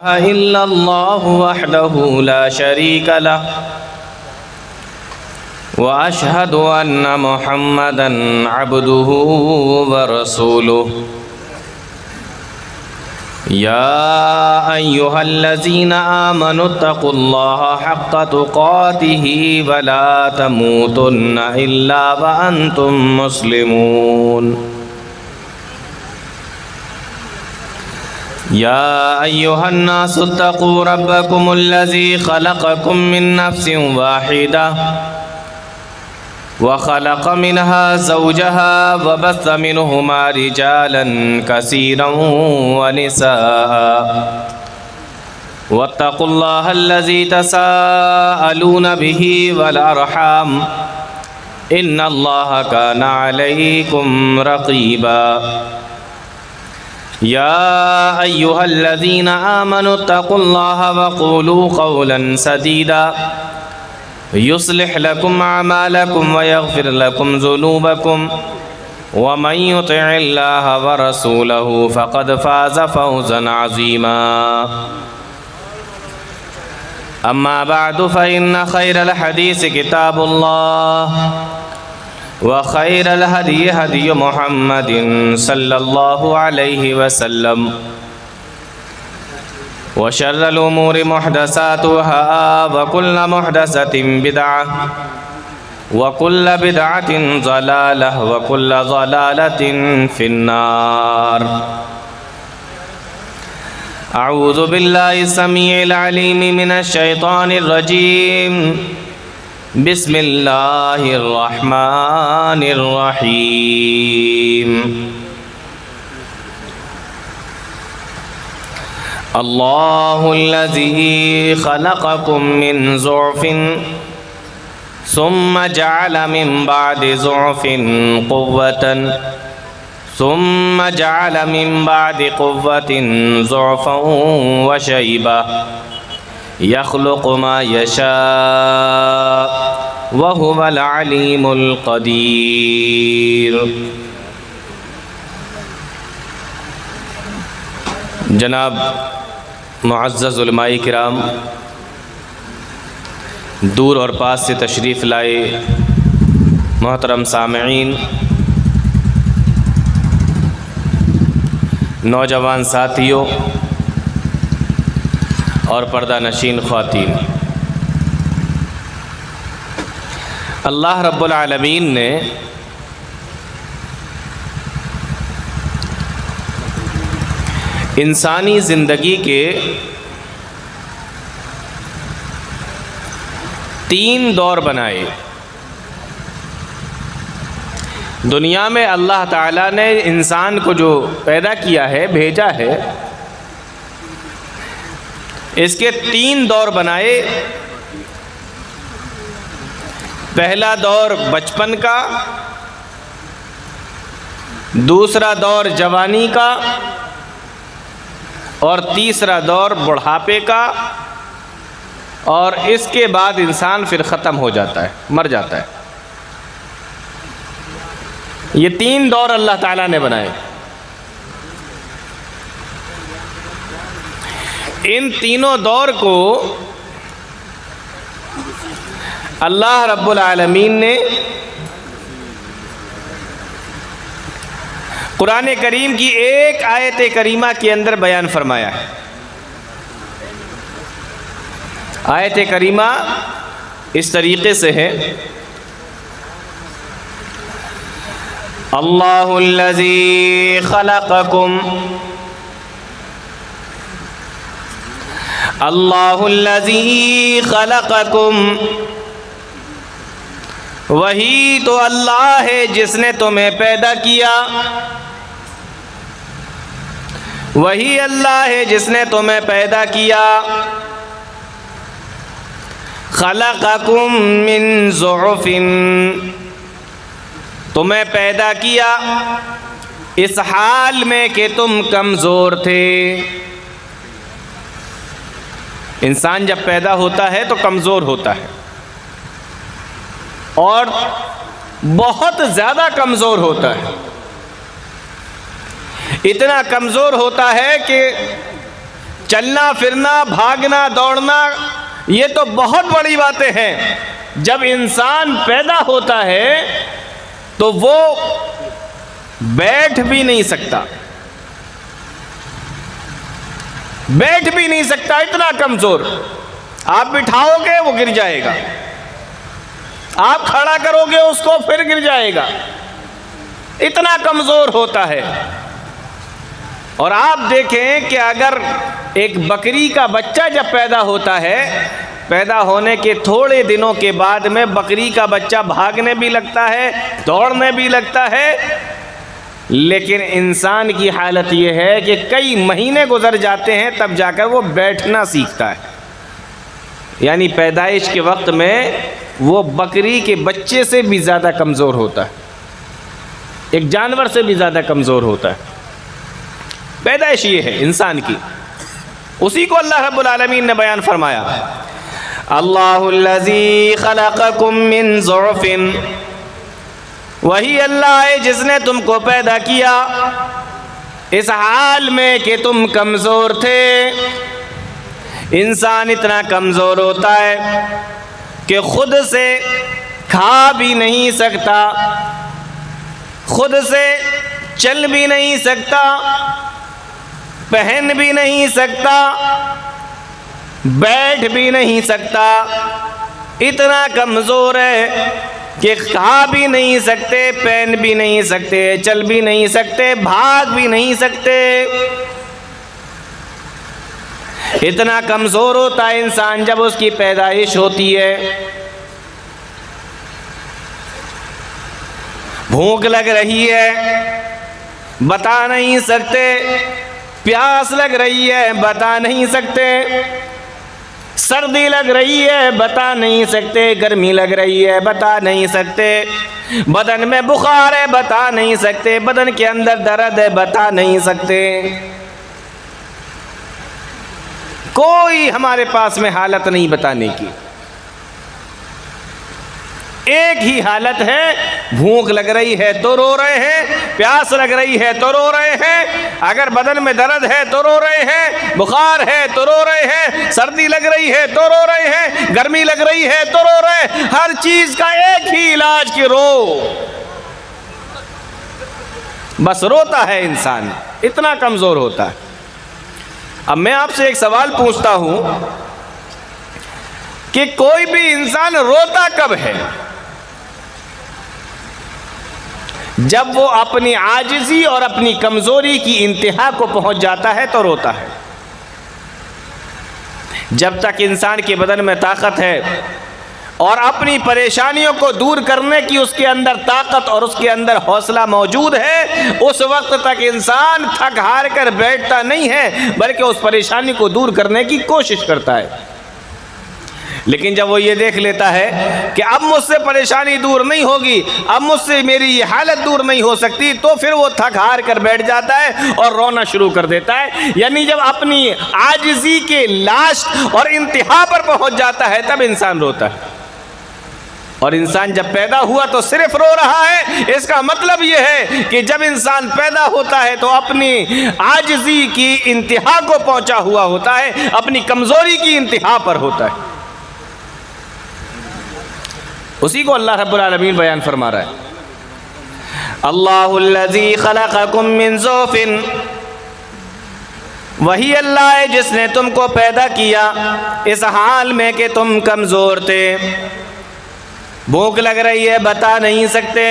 إلا الله وحده لا شريك له وأشهد أن محمدا عبده ورسوله يا أيها الذين آمنوا اتقوا الله حق تقاته ولا تموتن إلا وأنتم مسلمون يا أيها الناس اتقوا ربكم الذي خلقكم من نفس واحدة وخلق منها زوجها وبث منهما رجالا كثيرا ونساء واتقوا الله الذي تساءلون به والأرحام إن الله كان عليكم رقيبا يا أيها الذين آمنوا اتقوا الله وقولوا قولا سديدا يصلح لكم أعمالكم ويغفر لكم ذنوبكم ومن يطع الله ورسوله فقد فاز فوزا عظيما أما بعد فإن خير الحديث كتاب الله وخير الهدي هدي محمد صلى الله عليه وسلم وشر الأمور محدثاتها وكل محدثة بدعة وكل بدعة ضلالة وكل ضلالة في النار. أعوذ بالله السميع العليم من الشيطان الرجيم. بسم الله الرحمن الرحيم. الله الذي خلقكم من ضعف ثم جعل من بعد ضعف قوة ثم جعل من بعد قوة ضعفا وشيبة يخلق ما يشاء وهو العليم القدير. جناب معزز علماء کرام، دور اور پاس سے تشریف لائے محترم سامعین، نوجوان ساتھیوں اور پردہ نشین خواتین، اللہ رب العالمین نے انسانی زندگی کے 3 دور بنائے. دنیا میں اللہ تعالیٰ نے انسان کو جو پیدا کیا ہے، بھیجا ہے، اس کے 3 دور بنائے. پہلا دور بچپن کا، دوسرا دور جوانی کا، اور تیسرا دور بڑھاپے کا، اور اس کے بعد انسان پھر ختم ہو جاتا ہے، مر جاتا ہے. یہ 3 دور اللہ تعالیٰ نے بنائے. ان تینوں دور کو اللہ رب العالمین نے قرآن کریم کی ایک آیت کریمہ کے اندر بیان فرمایا ہے. آیت کریمہ اس طریقے سے ہے: اللہ الذی خلقکم اللہ الذی خلقکم، وہی تو اللہ ہے جس نے تمہیں پیدا کیا، وہی اللہ ہے جس نے تمہیں پیدا کیا. خلقکم من ضعف، تمہیں پیدا کیا اس حال میں کہ تم کمزور تھے. انسان جب پیدا ہوتا ہے تو کمزور ہوتا ہے، اور بہت زیادہ کمزور ہوتا ہے. اتنا کمزور ہوتا ہے کہ چلنا پھرنا، بھاگنا دوڑنا، یہ تو بہت بڑی باتیں ہیں۔ جب انسان پیدا ہوتا ہے تو وہ بیٹھ بھی نہیں سکتا، بیٹھ بھی نہیں سکتا، اتنا کمزور۔ آپ بٹھاؤ گے وہ گر جائے گا، آپ کھڑا کرو گے اس کو پھر گر جائے گا، اتنا کمزور ہوتا ہے۔ اور آپ دیکھیں کہ اگر ایک بکری کا بچہ جب پیدا ہوتا ہے، پیدا ہونے کے تھوڑے دنوں کے بعد میں بکری کا بچہ بھاگنے بھی لگتا ہے، دوڑنے بھی لگتا ہے، لیکن انسان کی حالت یہ ہے کہ کئی مہینے گزر جاتے ہیں تب جا کر وہ بیٹھنا سیکھتا ہے۔ یعنی پیدائش کے وقت میں وہ بکری کے بچے سے بھی زیادہ کمزور ہوتا ہے، ایک جانور سے بھی زیادہ کمزور ہوتا ہے۔ پیدائش یہ ہے انسان کی، اسی کو اللہ رب العالمین نے بیان فرمایا، اللہ الذی خلقکم من ضعف، وہی اللہ ہے جس نے تم کو پیدا کیا اس حال میں کہ تم کمزور تھے۔ انسان اتنا کمزور ہوتا ہے کہ خود سے کھا بھی نہیں سکتا، خود سے چل بھی نہیں سکتا، پہن بھی نہیں سکتا، بیٹھ بھی نہیں سکتا، اتنا کمزور ہے کہ کھا بھی نہیں سکتے، پہن بھی نہیں سکتے، چل بھی نہیں سکتے، بھاگ بھی نہیں سکتے۔ اتنا کمزور ہوتا ہے انسان جب اس کی پیدائش ہوتی ہے۔ بھوک لگ رہی ہے بتا نہیں سکتے، پیاس لگ رہی ہے بتا نہیں سکتے، سردی لگ رہی ہے بتا نہیں سکتے، گرمی لگ رہی ہے بتا نہیں سکتے، بدن میں بخار ہے بتا نہیں سکتے، بدن کے اندر درد ہے بتا نہیں سکتے۔ کوئی ہمارے پاس میں حالت نہیں بتانے کی، ایک ہی حالت ہے، بھوک لگ رہی ہے تو رو رہے ہیں، پیاس لگ رہی ہے تو رو رہے ہیں، اگر بدن میں درد ہے تو رو رہے ہیں، بخار ہے تو رو رہے ہیں، سردی لگ رہی ہے تو رو رہے ہیں، گرمی لگ رہی ہے تو رو رہے ہیں۔ ہر چیز کا ایک ہی علاج کہ رو، بس روتا ہے انسان، اتنا کمزور ہوتا ہے۔ اب میں آپ سے ایک سوال پوچھتا ہوں کہ کوئی بھی انسان روتا کب ہے؟ جب وہ اپنی عاجزی اور اپنی کمزوری کی انتہا کو پہنچ جاتا ہے تو روتا ہے۔ جب تک انسان کے بدن میں طاقت ہے اور اپنی پریشانیوں کو دور کرنے کی اس کے اندر طاقت اور اس کے اندر حوصلہ موجود ہے، اس وقت تک انسان تھک ہار کر بیٹھتا نہیں ہے، بلکہ اس پریشانی کو دور کرنے کی کوشش کرتا ہے۔ لیکن جب وہ یہ دیکھ لیتا ہے کہ اب مجھ سے پریشانی دور نہیں ہوگی، اب مجھ سے میری یہ حالت دور نہیں ہو سکتی، تو پھر وہ تھک ہار کر بیٹھ جاتا ہے اور رونا شروع کر دیتا ہے۔ یعنی جب اپنی عاجزی کے لاسٹ اور انتہا پر پہنچ جاتا ہے تب انسان روتا ہے۔ اور انسان جب پیدا ہوا تو صرف رو رہا ہے، اس کا مطلب یہ ہے کہ جب انسان پیدا ہوتا ہے تو اپنی عاجزی کی انتہا کو پہنچا ہوا ہوتا ہے، اپنی کمزوری کی انتہا پر ہوتا ہے۔ اسی کو اللہ رب العالمین بیان فرما رہا ہے، اللہ الذی خلقکم من ضعف، وہی اللہ ہے جس نے تم کو پیدا کیا اس حال میں کہ تم کمزور تھے۔ بھوک لگ رہی ہے بتا نہیں سکتے،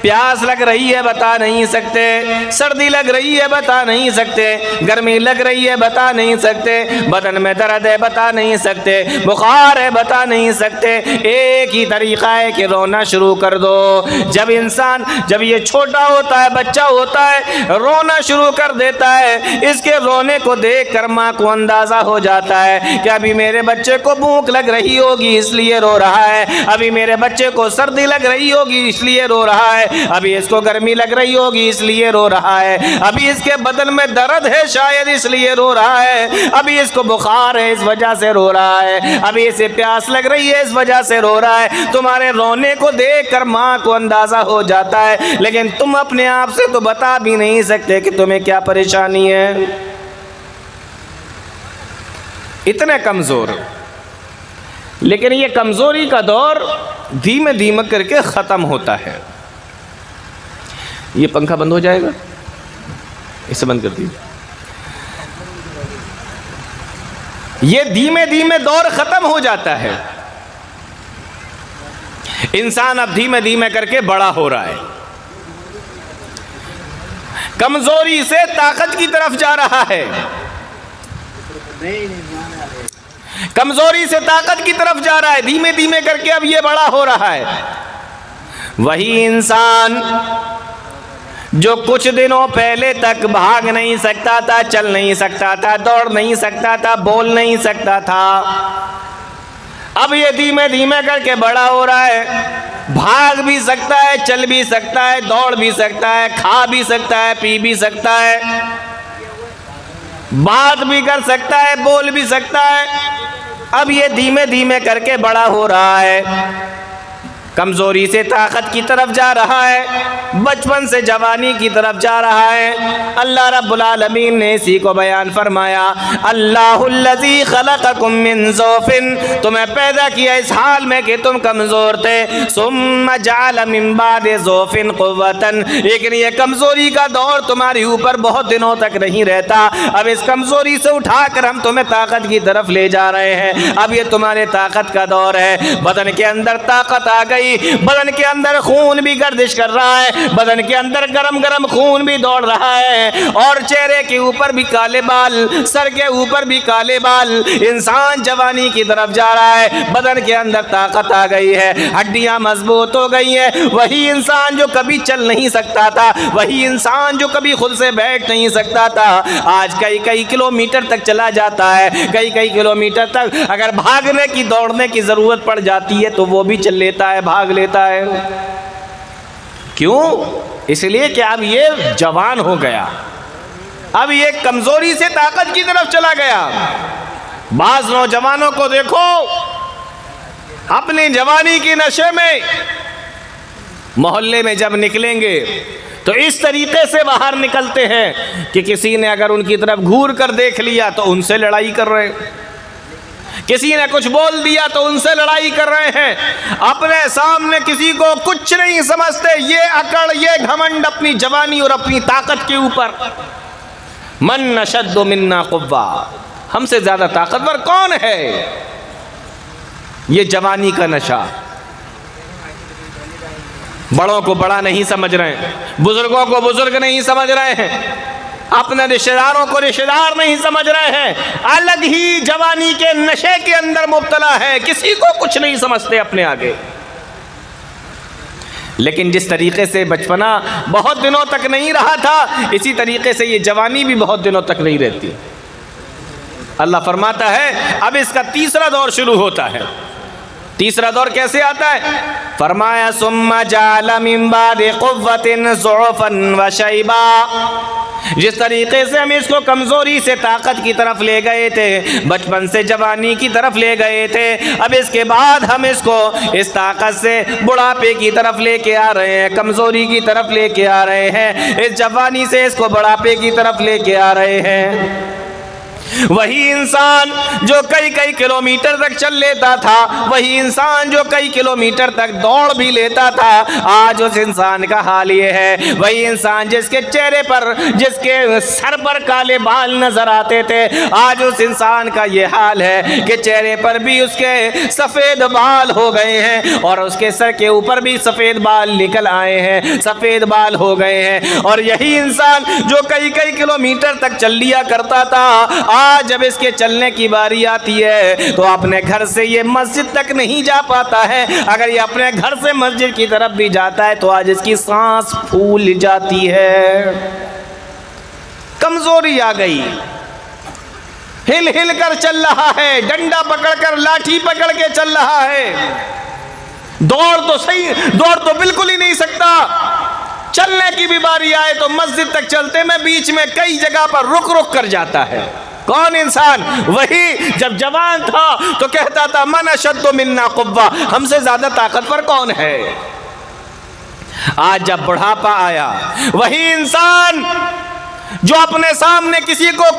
پیاس لگ رہی ہے بتا نہیں سکتے، سردی لگ رہی ہے بتا نہیں سکتے، گرمی لگ رہی ہے بتا نہیں سکتے، بدن میں درد ہے بتا نہیں سکتے، بخار ہے بتا نہیں سکتے۔ ایک ہی طریقہ ہے کہ رونا شروع کر دو۔ جب یہ چھوٹا ہوتا ہے، بچہ ہوتا ہے، رونا شروع کر دیتا ہے، اس کے رونے کو دیکھ کر ماں کو اندازہ ہو جاتا ہے کہ ابھی میرے بچے کو بھوک لگ رہی ہوگی اس لیے رو رہا ہے، ابھی میرے بچے کو سردی لگ رہی ہوگی اس لیے رو رہا ہے، ابھی اس کو گرمی لگ رہی ہوگی اس لیے رو رہا ہے، ابھی اس کے بدن میں درد ہے شاید اس لیے رو رہا ہے، ابھی اس کو بخار ہے اس وجہ سے رو رہا ہے، ابھی اسے پیاس لگ رہی ہے اس وجہ سے رو رہا ہے۔ تمہارے رونے کو دیکھ کر ماں کو اندازہ ہو جاتا ہے، لیکن تم اپنے آپ سے تو بتا بھی نہیں سکتے کہ تمہیں کیا پریشانی ہے۔ اتنے کمزور. لیکن یہ کمزوری کا دور دھیمے دھیمے کر کے ختم ہوتا ہے. یہ پنکھا بند ہو جائے گا, اسے بند کر دیجیے. یہ دھیمے دھیمے دور ختم ہو جاتا ہے. انسان اب دھیمے دھیمے کر کے بڑا ہو رہا ہے, کمزوری سے طاقت کی طرف جا رہا ہے, کمزوری سے طاقت کی طرف جا رہا ہے, دھیمے دھیمے کر کے اب یہ بڑا ہو رہا ہے. وہی انسان جو کچھ دنوں پہلے تک بھاگ نہیں سکتا تھا, چل نہیں سکتا تھا, دوڑ نہیں سکتا تھا, بول نہیں سکتا تھا, اب یہ دھیمے دھیمے کر کے بڑا ہو رہا ہے, بھاگ بھی سکتا ہے, چل بھی سکتا ہے, دوڑ بھی سکتا ہے, کھا بھی سکتا ہے, پی بھی سکتا ہے, بات بھی کر سکتا ہے, بول بھی سکتا ہے. اب یہ دھیمے دھیمے کر کے بڑا ہو رہا ہے, کمزوری سے طاقت کی طرف جا رہا ہے, بچپن سے جوانی کی طرف جا رہا ہے. اللہ رب العالمین نے اسی کو بیان فرمایا, اللہ الذی خلقکم من ضعف, تمہیں پیدا کیا اس حال میں کہ تم کمزور تھے, ثم جعل من بعد ضعف قوة, لیکن یہ کمزوری کا دور تمہاری اوپر بہت دنوں تک نہیں رہتا. اب اس کمزوری سے اٹھا کر ہم تمہیں طاقت کی طرف لے جا رہے ہیں. اب یہ تمہارے طاقت کا دور ہے, بدن کے اندر طاقت آ گئی, بدن کے اندر خون بھی گردش کر رہا ہے, بدن کے اندر گرم گرم خون بھی دوڑ رہا ہے, اور چہرے کے اوپر بھی کالے بال, سر کے اوپر بھی کالے بال. انسان جوانی کی طرف جا رہا ہے, بدن کے اندر طاقت آ گئی ہے, ہڈیاں مضبوط ہو گئی ہیں. وہی انسان جو کبھی چل نہیں سکتا تھا, وہی انسان جو کبھی خود سے بیٹھ نہیں سکتا تھا, آج کئی کئی کلومیٹر تک چلا جاتا ہے. کئی کئی کلومیٹر تک اگر بھاگنے کی دوڑنے کی ضرورت پڑ جاتی ہے تو وہ بھی چل لیتا ہے, بھاگ لیتا ہے. کیوں؟ اس لیے کہ اب یہ جوان ہو گیا, اب یہ کمزوری سے طاقت کی طرف چلا گیا. بعض نوجوانوں کو دیکھو اپنی جوانی کی نشے میں محلے میں جب نکلیں گے تو اس طریقے سے باہر نکلتے ہیں کہ کسی نے اگر ان کی طرف گھور کر دیکھ لیا تو ان سے لڑائی کر رہے, کسی نے کچھ بول دیا تو ان سے لڑائی کر رہے ہیں. اپنے سامنے کسی کو کچھ نہیں سمجھتے, یہ اکڑ, یہ گھمنڈ اپنی جوانی اور اپنی طاقت کے اوپر. من اشد منا قوہ, ہم سے زیادہ طاقتور کون ہے؟ یہ جوانی کا نشہ. بڑوں کو بڑا نہیں سمجھ رہے ہیں, بزرگوں کو بزرگ نہیں سمجھ رہے ہیں, اپنے رشتہ داروں کو رشتہ دار نہیں سمجھ رہے ہیں, الگ ہی جوانی کے نشے کے اندر مبتلا ہے, کسی کو کچھ نہیں سمجھتے اپنے آگے. لیکن جس طریقے سے بچپنا بہت دنوں تک نہیں رہا تھا, اسی طریقے سے یہ جوانی بھی بہت دنوں تک نہیں رہتی. اللہ فرماتا ہے اب اس کا تیسرا دور شروع ہوتا ہے. تیسرا دور کیسے آتا ہے؟ فرمایا ثم جعل من بعد قوة ضعفا وشیبا. جس طریقے سے ہم اس کو کمزوری سے طاقت کی طرف لے گئے تھے, بچپن سے جوانی کی طرف لے گئے تھے, اب اس کے بعد ہم اس کو اس طاقت سے بڑھاپے کی طرف لے کے آ رہے ہیں, کمزوری کی طرف لے کے آ رہے ہیں, اس جوانی سے اس کو بڑھاپے کی طرف لے کے آ رہے ہیں. وہی انسان جو کئی کئی کلومیٹر تک چل لیتا تھا, وہی انسان جو کئی کلومیٹر تک دوڑ بھی لیتا تھا, آج اس انسان کا حال یہ ہے. وہی انسان جس کے چہرے پر, جس کے سر پر کالے بال نظر آتے تھے, آج اس انسان کا یہ حال ہے کہ چہرے پر بھی اس کے سفید بال ہو گئے ہیں, اور اس کے سر کے اوپر بھی سفید بال نکل آئے ہیں, سفید بال ہو گئے ہیں. اور یہی انسان جو کئی کئی کلومیٹر تک چل لیا کرتا تھا, آج جب اس کے چلنے کی باری آتی ہے تو اپنے گھر سے یہ مسجد تک نہیں جا پاتا ہے. اگر یہ اپنے گھر سے مسجد کی طرف بھی جاتا ہے تو آج اس کی سانس پھول جاتی ہے. کمزوری آ گئی, ہل ہل کر چل رہا ہے, ڈنڈا پکڑ کر, لاٹھی پکڑ کے چل رہا ہے. دوڑ تو بالکل ہی نہیں سکتا. چلنے کی بھی باری آئے تو مسجد تک چلتے میں بیچ میں کئی جگہ پر رک رک کر جاتا ہے. کون انسان؟ وہی جب جوان تھا تو کہتا تھا من اشد منا قوہ, ہم سے زیادہ طاقتور کون ہے. آج جب بڑھاپا آیا, وہی انسان جو اپنے سامنے کسی کو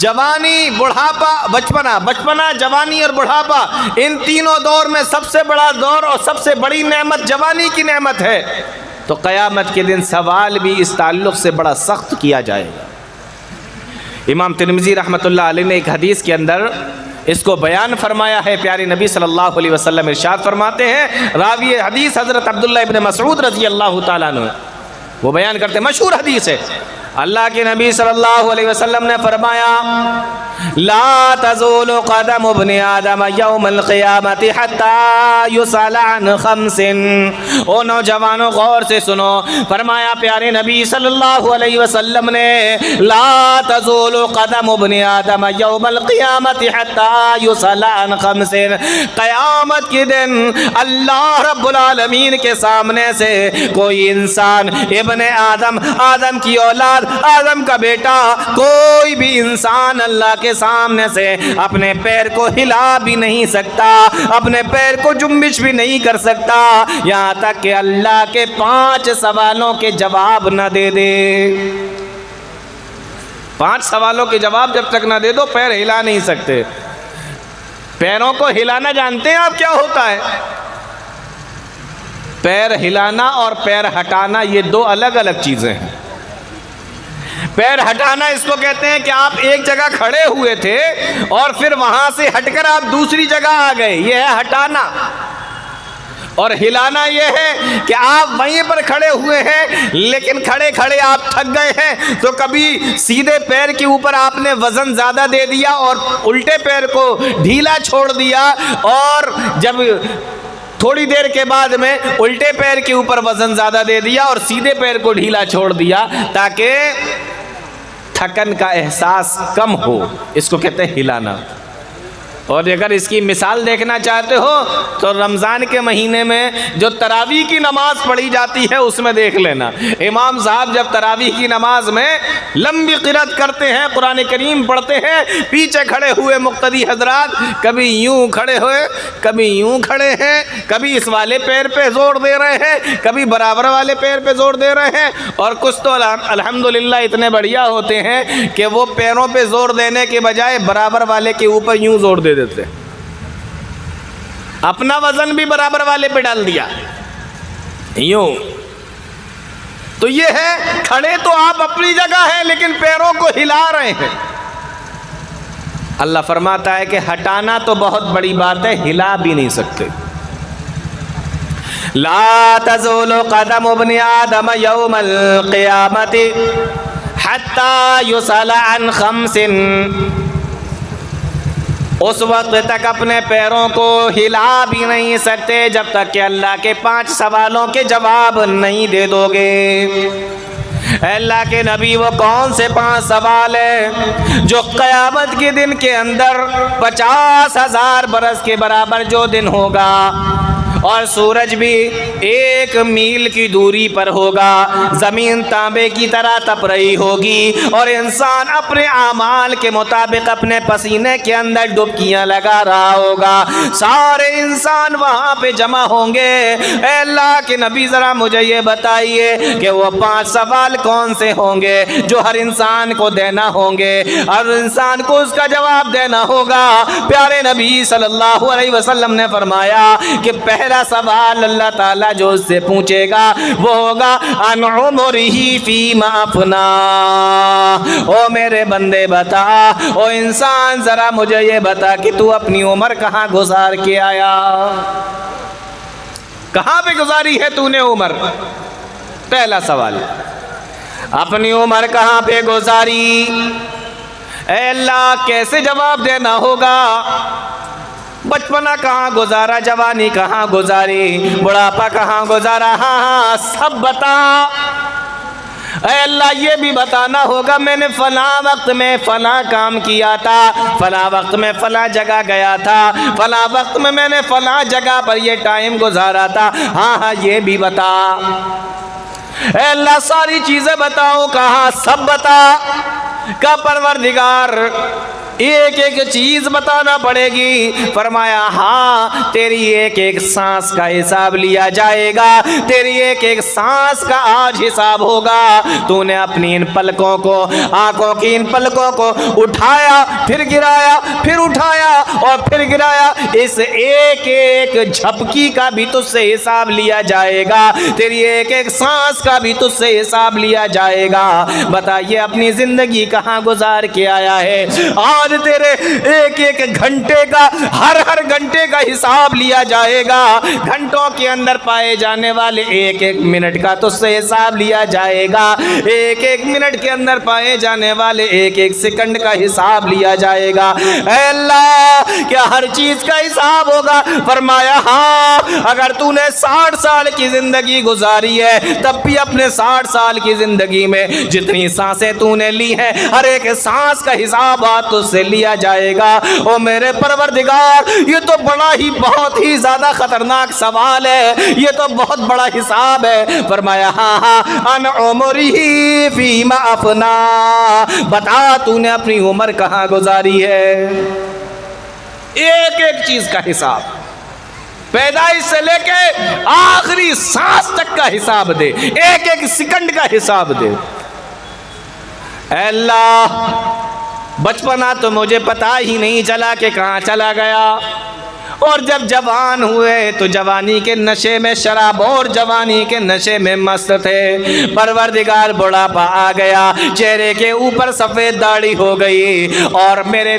جوانی بڑھاپا بچپنا، بچپنا جوانی اور بڑھاپا، ان تینوں دور میں سب سے بڑا دور اور سب سے بڑی نعمت جوانی کی نعمت ہے، تو قیامت کے دن سوال بھی اس تعلق سے بڑا سخت کیا جائے گا۔ امام ترمذی رحمۃ اللہ علیہ نے ایک حدیث کے اندر اس کو بیان فرمایا ہے۔ پیارے نبی صلی اللہ علیہ وسلم ارشاد فرماتے ہیں، راوی حدیث حضرت عبداللہ ابن مسعود رضی اللہ تعالیٰ عنہ، وہ بیان کرتے ہیں، مشہور حدیث ہے، اللہ کے نبی صلی اللہ علیہ وسلم نے فرمایا، لا تزول قدم ابن آدم یوم القیامت حتی یسأل عن خمس۔ او نوجوانوں غور سے سنو، فرمایا پیارے نبی صلی اللہ علیہ وسلم نے، لا تزول قدم ابن آدم یوم القیامت حتی یسأل عن خمس، قیامت کے دن اللہ رب العالمین کے سامنے سے کوئی انسان، ابن آدم، آدم کی اولاد، آدم کا بیٹا، کوئی بھی انسان اللہ کے سامنے سے اپنے پیر کو ہلا بھی نہیں سکتا، اپنے پیر کو جنبش بھی نہیں کر سکتا، یہاں تک کہ اللہ کے 5 سوالوں کے جواب نہ دے دے۔ 5 سوالوں کے جواب جب تک نہ دے دو پیر ہلا نہیں سکتے۔ پیروں کو ہلانا جانتے ہیں آپ کیا ہوتا ہے؟ پیر ہلانا اور پیر ہٹانا یہ 2 الگ الگ چیزیں ہیں۔ پیر ہٹانا اس کو کہتے ہیں کہ آپ ایک جگہ کھڑے ہوئے تھے اور پھر وہاں سے ہٹ کر آپ دوسری جگہ آ گئے، یہ ہے ہٹانا۔ اور ہلانا یہ ہے کہ آپ وہیں پر کھڑے ہوئے ہیں لیکن کھڑے کھڑے آپ تھک گئے ہیں، تو کبھی سیدھے پیر کے اوپر آپ نے وزن زیادہ دے دیا اور الٹے پیر کو ڈھیلا چھوڑ دیا، اور جب تھوڑی دیر کے بعد میں الٹے پیر کے اوپر وزن زیادہ دے دیا اور سیدھے پیر کو ڈھیلا چھوڑ دیا تاکہ تھکن کا احساس کم ہو، اس کو کہتے ہیں ہلانا۔ اور اگر اس کی مثال دیکھنا چاہتے ہو تو رمضان کے مہینے میں جو تراویح کی نماز پڑھی جاتی ہے اس میں دیکھ لینا، امام صاحب جب تراویح کی نماز میں لمبی قرات کرتے ہیں، قرآن کریم پڑھتے ہیں، پیچھے کھڑے ہوئے مقتدی حضرات کبھی یوں کھڑے ہوئے، کبھی یوں کھڑے ہیں، کبھی اس والے پیر پہ زور دے رہے ہیں، کبھی برابر والے پیر پہ زور دے رہے ہیں، اور کچھ تو الحمدللہ اتنے بڑھیا ہوتے ہیں کہ وہ پیروں پہ زور دینے کے بجائے برابر والے کے اوپر یوں زور دے دیتے، اپنا وزن بھی برابر والے پہ ڈال دیا یوں۔ تو یہ ہے کھڑے تو آپ اپنی جگہ ہیں لیکن پیروں کو ہلا رہے ہیں۔ اللہ فرماتا ہے کہ ہٹانا تو بہت بڑی بات ہے، ہلا بھی نہیں سکتے۔ لا تزول قدم ابن آدم یوم القیامت حتی یسأل عن خمس، اس وقت تک اپنے پیروں کو ہلا بھی نہیں سکتے جب تک کہ اللہ کے 5 سوالوں کے جواب نہیں دے دو گے۔ اے اللہ کے نبی، وہ کون سے 5 سوال ہیں جو قیامت کے دن کے اندر 50,000 برس کے برابر جو دن ہوگا اور سورج بھی 1 میل کی دوری پر ہوگا، زمین تانبے کی طرح تپ رہی ہوگی اور انسان اپنے اعمال کے مطابق اپنے پسینے کے اندر ڈبکیاں لگا رہا ہوگا، سارے انسان وہاں پہ جمع ہوں گے۔ اے اللہ کے نبی ذرا مجھے یہ بتائیے کہ وہ 5 سوال کون سے ہوں گے جو ہر انسان کو دینا ہوں گے، ہر انسان کو اس کا جواب دینا ہوگا۔ پیارے نبی صلی اللہ علیہ وسلم نے فرمایا کہ پہلا سوال اللہ تعالیٰ جو اس سے پوچھے گا وہ ہوگا عن عمرہ فیما افنا، او میرے بندے بتا، او انسان ذرا مجھے یہ بتا کہ تو اپنی عمر کہاں گزار کے آیا، کہاں پہ گزاری ہے تو نے عمر؟ پہلا سوال، اپنی عمر کہاں پہ گزاری؟ اے اللہ کیسے جواب دینا ہوگا؟ بچپنا کہاں گزارا، جوانی کہاں گزاری، بڑھاپا کہاں گزارا، ہاں سب بتا۔ اے اللہ یہ بھی بتانا ہوگا میں نے فلاں وقت میں فلاں کام کیا تھا، فلاں وقت میں فلاں جگہ گیا تھا، فلاں وقت میں میں نے فلاں جگہ پر یہ ٹائم گزارا تھا، ہاں یہ بھی بتا۔ اے اللہ ساری چیزیں بتاؤ، کہاں سب بتا۔ کا پروردگار ایک ایک چیز بتانا پڑے گی. فرمایا ہاں تیری ایک ایک سانس کا حساب لیا جائے گا, تیری ایک ایک سانس کا آج حساب ہوگا. تو نے اپنی ان پلکوں کو, آنکھوں کی ان پلکوں کو اٹھایا, پھر گرایا, پھر اٹھایا اور پھر گرایا. اس ایک ایک جھپکی کا بھی تجھ سے حساب لیا جائے گا, تیری ایک ایک سانس کا بھی تجھ سے حساب لیا جائے گا. بتائیے اپنی زندگی کہاں گزار کے آیا ہے؟ آج تیرے ایک ایک گھنٹے کا, ہر گھنٹے کا حساب لیا جائے گا. گھنٹوں کے اندر پائے جانے والے ایک ایک منٹ کا تجھ سے حساب لیا جائے گا. ایک ایک منٹ کے اندر پائے جانے والے ایک ایک سیکنڈ کا حساب لیا جائے گا. اے اللہ کیا ہر چیز کا حساب ہوگا؟ فرمایا ہاں, اگر تو نے 60 سال کی زندگی گزاری ہے تب بھی اپنے 60 سال کی زندگی میں جتنی سانسیں تو نے لی ہیں ہر ایک سانس کا حساب آج تجھ سے لیا جائے گا. او میرے پروردگار, یہ تو بڑا ہی بہت ہی زیادہ خطرناک سوال ہے, یہ تو بہت بڑا حساب ہے. فرمایا ہاں ان عمری فیما افنا, بتا تو نے اپنی عمر کہاں گزاری ہے. ایک ایک چیز کا حساب, پیدائش سے لے کے آخری سانس تک کا حساب دے, ایک ایک سیکنڈ کا حساب دے. اے اللہ بچپنا تو مجھے پتا ہی نہیں چلا کہ کہاں چلا گیا, اور جب جوان ہوئے تو جوانی کے نشے میں شراب اور جوانی کے نشے میں مست تھے. پروردگار بڑھاپا آ گیا, چہرے کے اوپر سفید داڑھی ہو گئی اور میرے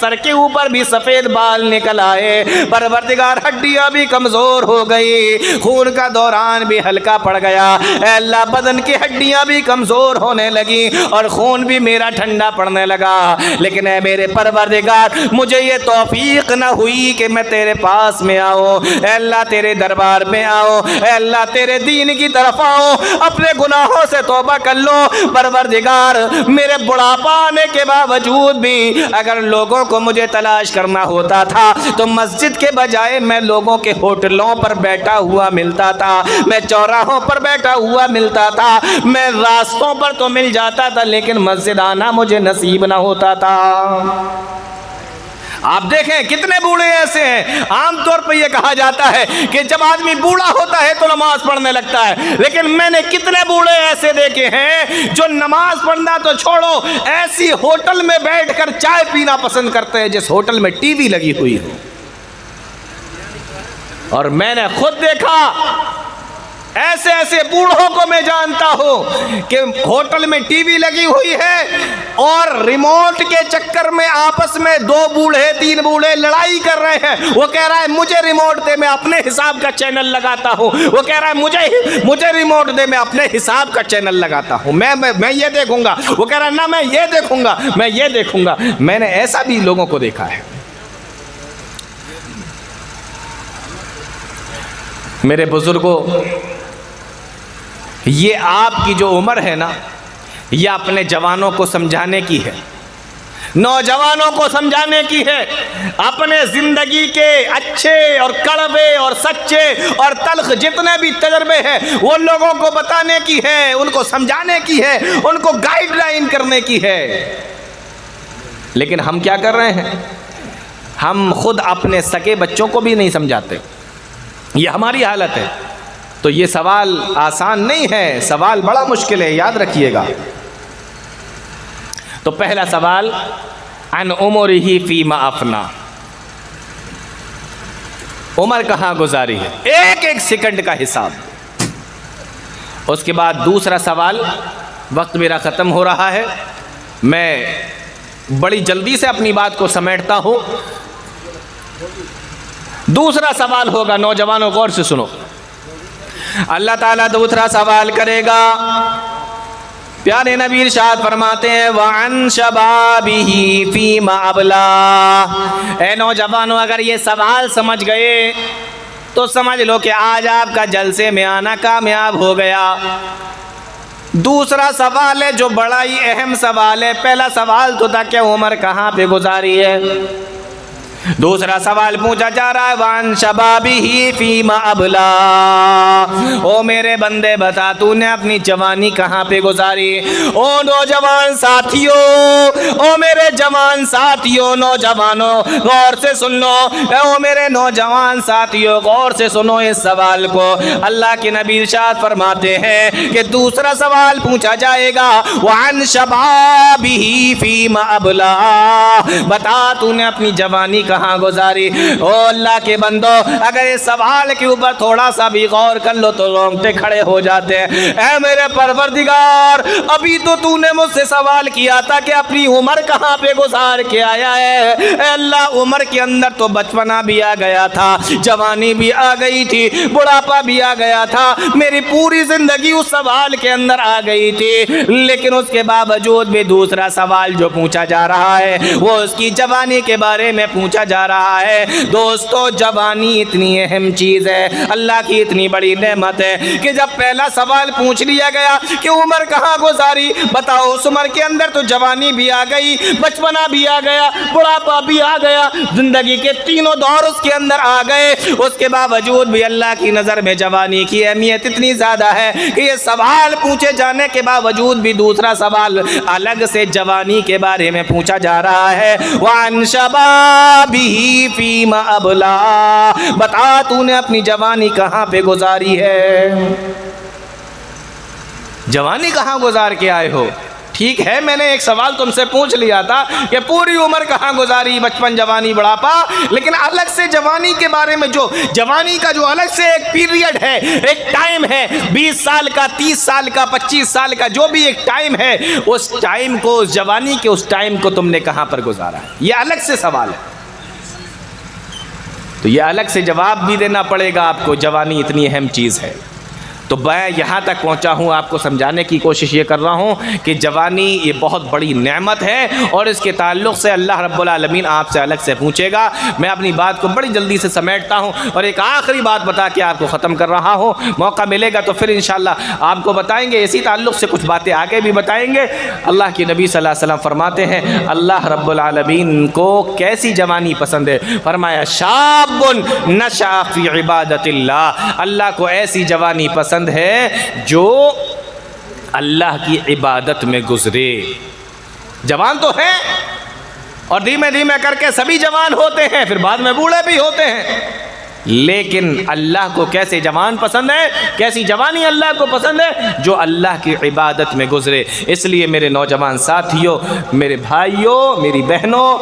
سر کے اوپر بھی سفید بال نکل آئے. پروردگار ہڈیاں بھی کمزور ہو گئی, خون کا دوران بھی ہلکا پڑ گیا. اے اللہ بدن کی ہڈیاں بھی کمزور ہونے لگی اور خون بھی میرا ٹھنڈا پڑنے لگا. لیکن اے میرے پروردگار مجھے یہ توفیق نہ ہوئی کہ میں تیرے پاس میں آؤں. اے اللہ تیرے دربار میں آؤں, اے اللہ تیرے دین کی طرف آؤں, اپنے گناہوں سے توبہ کر لو. پروردگار میرے بڑھاپا آنے کے باوجود بھی اگر لوگوں کو مجھے تلاش کرنا ہوتا تھا تو مسجد کے بجائے میں لوگوں کے ہوٹلوں پر بیٹھا ہوا ملتا تھا, میں چوراہوں پر بیٹھا ہوا ملتا تھا, میں راستوں پر تو مل جاتا تھا لیکن مسجد آنا مجھے نصیب نہ ہوتا تھا. آپ دیکھیں کتنے بوڑھے ایسے ہیں. عام طور پہ یہ کہا جاتا ہے کہ جب آدمی بوڑھا ہوتا ہے تو نماز پڑھنے لگتا ہے, لیکن میں نے کتنے بوڑھے ایسے دیکھے ہیں جو نماز پڑھنا تو چھوڑو, ایسی ہوٹل میں بیٹھ کر چائے پینا پسند کرتے ہیں جس ہوٹل میں ٹی وی لگی ہوئی ہو. اور میں نے خود دیکھا ایسے ایسے بوڑھوں کو میں جانتا ہوں کہ ہوٹل میں ٹی وی لگی ہوئی ہے اور ریموٹ کے چکر میں آپس میں 2 بوڑھے 3 بوڑھے لڑائی کر رہے ہیں. وہ کہہ رہا ہے مجھے ریموٹ دے, میں اپنے حساب کا چینل لگاتا ہوں. وہ کہہ رہا ہے مجھے ریموٹ دے, میں اپنے حساب کا چینل لگاتا ہوں, میں یہ دیکھوں گا. وہ کہہ رہا ہے نہ میں یہ دیکھوں گا, میں یہ دیکھوں گا. میں نے ایسا بھی لوگوں کو دیکھا ہے. میرے بزرگوں, یہ آپ کی جو عمر ہے نا, یہ اپنے جوانوں کو سمجھانے کی ہے, نوجوانوں کو سمجھانے کی ہے. اپنے زندگی کے اچھے اور کڑوے اور سچے اور تلخ جتنے بھی تجربے ہیں وہ لوگوں کو بتانے کی ہے, ان کو سمجھانے کی ہے, ان کو گائیڈ لائن کرنے کی ہے. لیکن ہم کیا کر رہے ہیں؟ ہم خود اپنے سگے بچوں کو بھی نہیں سمجھاتے. یہ ہماری حالت ہے. تو یہ سوال آسان نہیں ہے, سوال بڑا مشکل ہے, یاد رکھیے گا. تو پہلا سوال عن عمرہ فیما افنا, عمر کہاں گزاری ہے, ایک ایک سیکنڈ کا حساب. اس کے بعد دوسرا سوال, وقت میرا ختم ہو رہا ہے, میں بڑی جلدی سے اپنی بات کو سمیٹتا ہوں. دوسرا سوال ہوگا, نوجوانوں غور سے سنو, اللہ تعالیٰ دوسرا سوال کرے گا. پیارے نبی ارشاد فرماتے ہیں وَعَن شَبَابِهِ فِيمَ أَبْلَاهُ. اے نوجوانوں اگر یہ سوال سمجھ گئے تو سمجھ لو کہ آج آپ کا جلسے میں آنا کامیاب ہو گیا. دوسرا سوال ہے جو بڑا ہی اہم سوال ہے. پہلا سوال تو تھا کہ عمر کہاں پہ گزاری ہے, دوسرا سوال پوچھا جا رہا ہے وَعَن شَبَابِهِ فِيمَ أَبْلَاهُ. او میرے بندے بتا تو نے اپنی جوانی کہاں پہ گزاری؟ او نوجوان ساتھیوں، او میرے جوان ساتھیوں، نوجوانوں غور سے سن لو، او میرے نوجوان ساتھیوں غور سے سنو اس سوال کو۔ اللہ کے نبی ارشاد فرماتے ہیں کہ دوسرا سوال پوچھا جائے گا، وَعَنْ شَبَابِهِ فِيمَ أَبْلَاهُ، بتا تو نے اپنی جوانی کہاں گزاری؟ او اللہ کے بندو، اگر اس سوال کے اوپر تھوڑا سا بھی غور کر لو تو رونگٹے کھڑے ہو جاتے ہیں۔ اے میرے پروردگار، ابھی تو نے مجھ سے سوال کیا تھا کہ اپنی عمر کہاں پہ گزار کے آیا ہے۔ اے اللہ، عمر کے اندر تو بچپنا بھی آ گیا تھا، جوانی بھی آ گئی تھی، بڑھاپا بھی آ گیا تھا، میری پوری زندگی اس سوال کے اندر آ گئی تھی، لیکن اس کے باوجود بھی دوسرا سوال جو پوچھا جا رہا ہے وہ اس کی جوانی کے بارے میں پوچھا جا رہا ہے۔ دوستو، جوانی اتنی اہم چیز ہے، اللہ کی اتنی بڑی نعمت ہے کہ جب پہلا سوال پوچھ لیا گیا کہ عمر کہاں گزاری، بتاؤ اس عمر کے اندر تو جوانی بھی آ گئی، بچپنا بھی آ گیا، بڑھاپا بھی آ گیا، زندگی کے تینوں دور اس کے اندر آ گئے، اس کے باوجود بھی اللہ کی نظر میں جوانی کی اہمیت اتنی زیادہ ہے کہ یہ سوال پوچھے جانے کے باوجود بھی دوسرا سوال الگ سے جوانی کے بارے میں پوچھا جا رہا ہے۔ وَعَنْ شَبَابِهِ فِيمَ أَبْلَاهُ، بتا تو نے اپنی جوانی کہاں پہ گزاری ہے؟ جوانی کہاں گزار کے آئے ہو؟ ٹھیک ہے، میں نے ایک سوال تم سے پوچھ لیا تھا کہ پوری عمر کہاں گزاری، بچپن، جوانی، بڑھاپا، لیکن الگ سے جوانی کے بارے میں، جو جوانی کا جو الگ سے ایک پیریڈ ہے، ایک ٹائم ہے، 20 سال کا، 30 سال کا، 25 سال کا، جو بھی ایک ٹائم ہے، اس ٹائم کو، اس جوانی کے اس ٹائم کو تم نے کہاں پر گزارا ہے؟ یہ الگ سے سوال ہے، تو یہ الگ سے جواب بھی دینا پڑے گا آپ کو۔ جوانی اتنی اہم چیز ہے، تو میں یہاں تک پہنچا ہوں، آپ کو سمجھانے کی کوشش یہ کر رہا ہوں کہ جوانی یہ بہت بڑی نعمت ہے، اور اس کے تعلق سے اللہ رب العالمین آپ سے الگ سے پوچھے گا۔ میں اپنی بات کو بڑی جلدی سے سمیٹتا ہوں اور ایک آخری بات بتا کے آپ کو ختم کر رہا ہوں، موقع ملے گا تو پھر انشاءاللہ آپ کو بتائیں گے، اسی تعلق سے کچھ باتیں آگے بھی بتائیں گے۔ اللہ کے نبی صلی اللہ علیہ وسلم فرماتے ہیں اللہ رب العالمین کو کیسی جوانی پسند ہے؟ فرمایا شاب نشأ فی عبادت اللہ، اللہ کو ایسی جوانی پسند ہے جو اللہ کی عبادت میں گزرے۔ جوان تو ہے اور دھیمے دھیمے کر کے سبھی جوان ہوتے ہیں، پھر بعد میں بوڑھے بھی ہوتے ہیں، لیکن اللہ کو کیسے جوان پسند ہے، کیسی جوانی اللہ کو پسند ہے؟ جو اللہ کی عبادت میں گزرے۔ اس لیے میرے نوجوان ساتھیوں، میرے بھائیوں، میری بہنوں،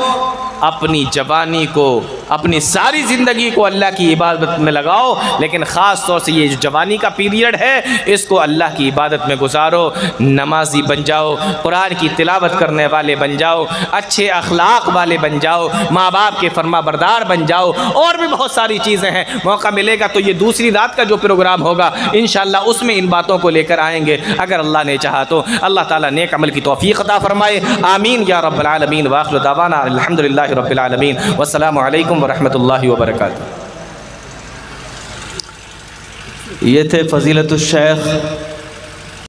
اپنی جوانی کو، اپنی ساری زندگی کو اللہ کی عبادت میں لگاؤ، لیکن خاص طور سے یہ جو جوانی کا پیریڈ ہے اس کو اللہ کی عبادت میں گزارو، نمازی بن جاؤ، قرآن کی تلاوت کرنے والے بن جاؤ، اچھے اخلاق والے بن جاؤ، ماں باپ کے فرما بردار بن جاؤ، اور بھی بہت ساری چیزیں ہیں۔ موقع ملے گا تو یہ دوسری رات کا جو پروگرام ہوگا انشاءاللہ اس میں ان باتوں کو لے کر آئیں گے، اگر اللہ نے چاہا تو۔ اللہ تعالیٰ نیک عمل کی توفیق عطا فرمائے، آمین یا رب العالمین۔ وآخر دعوانا الحمدللہ رب العالمین، والسلام علیکم ورحمۃ اللہ وبرکاتہ۔ یہ تھے فضیلت الشیخ